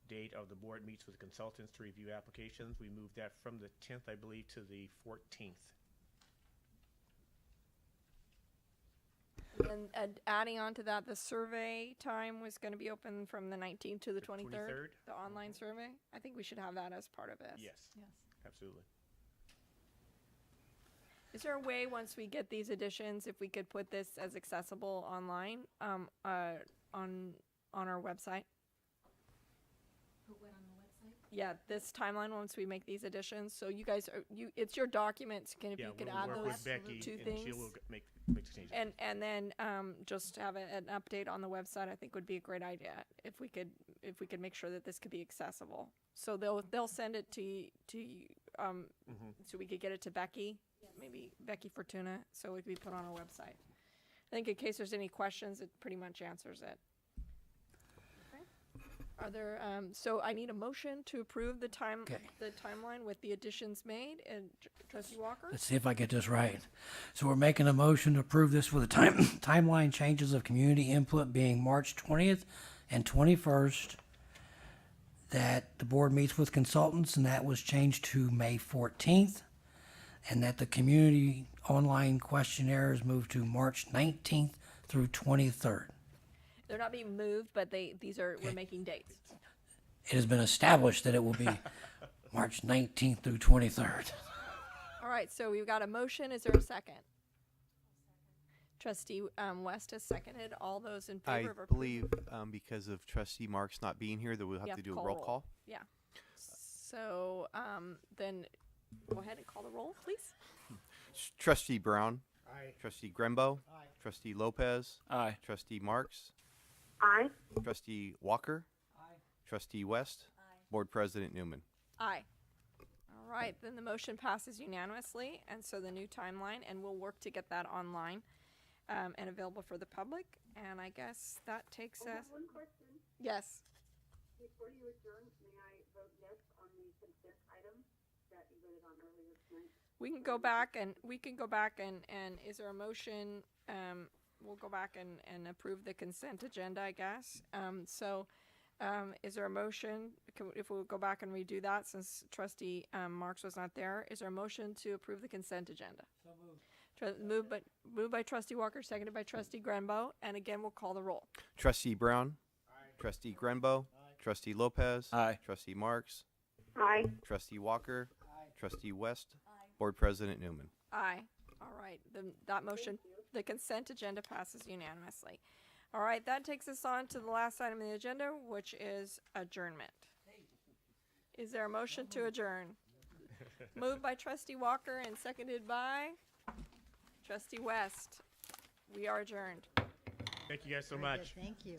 Speaker 3: date of the board meets with consultants to review applications. We moved that from the 10th, I believe, to the 14th.
Speaker 1: And adding on to that, the survey time was going to be open from the 19th to the 23rd.
Speaker 3: 23rd?
Speaker 1: The online survey. I think we should have that as part of this.
Speaker 3: Yes,
Speaker 4: Yes.
Speaker 3: absolutely.
Speaker 1: Is there a way once we get these additions, if we could put this as accessible online, on our website?
Speaker 10: Put what on the website?
Speaker 1: Yeah, this timeline once we make these additions. So you guys are it's your documents. Can if
Speaker 3: Yeah,
Speaker 1: you could
Speaker 3: we'll
Speaker 1: add
Speaker 3: work
Speaker 1: those
Speaker 3: with Becky,
Speaker 1: two
Speaker 3: and
Speaker 1: things.
Speaker 3: she will make the changes.
Speaker 1: And then just have an update on the website. I think would be a great idea if we could make sure that this could be accessible. So they'll send it to you, so we could get it to Becky, maybe Becky Fortuna, so it could be put on our website. I think in case there's any questions, it pretty much answers it. Okay. Are there so I need a motion to approve the timeline with the additions made, and Trustee Walker?
Speaker 5: Let's see if I get this right. So we're making a motion to approve this for the timeline changes of community input being March 20th and 21st, that the board meets with consultants, and that was changed to May 14th, and that the community online questionnaire is moved to March 19th through 23rd.
Speaker 1: They're not being moved, but we're making dates.
Speaker 5: It has been established that it will be March 19th through 23rd.
Speaker 1: All right, so we've got a motion. Is there a second? Trustee West has seconded. All those in
Speaker 6: I
Speaker 1: favor of approving?
Speaker 6: believe because of Trustee Marks not being here, that we'll have
Speaker 1: You
Speaker 6: to do a roll call.
Speaker 1: Yeah. So then go ahead and call the roll, please.
Speaker 6: Trustee Brown.
Speaker 2: Aye.
Speaker 6: Trustee Grembo.
Speaker 2: Aye.
Speaker 6: Trustee Lopez.
Speaker 8: Aye.
Speaker 6: Trustee Marks.
Speaker 12: Aye.
Speaker 6: Trustee Walker.
Speaker 5: Aye.
Speaker 6: Trustee West. Board President Newman.
Speaker 1: Aye. All right, then the motion passes unanimously, and so the new timeline, and we'll work to get that online and available for the public. And I guess that takes us.
Speaker 12: One question.
Speaker 1: Yes.
Speaker 12: Before you adjourn, may I vote yes on the consent item that you voted on earlier tonight?
Speaker 1: We can go back and is there a motion? We'll go back and approve the consent agenda, I guess. Is there a motion? If we'll go back and redo that, since Trustee Marks was not there, is there a motion to approve the consent agenda?
Speaker 5: So moved.
Speaker 1: Moved by Trustee Walker, seconded by Trustee Grenbow, and again we'll call the roll.
Speaker 6: Trustee Brown. Trustee Grenbo. Trustee Lopez.
Speaker 8: Aye.
Speaker 6: Trustee Marks.
Speaker 12: Aye.
Speaker 6: Trustee Walker. Trustee West. Board President Newman.
Speaker 1: Aye. All right. That motion, the consent agenda passes unanimously. All right. That takes us on to the last item on the agenda, which is adjournment. Is there a motion to adjourn? Moved by Trustee Walker and seconded by Trustee West. We are adjourned.
Speaker 3: Thank you guys so much.
Speaker 4: Thank you.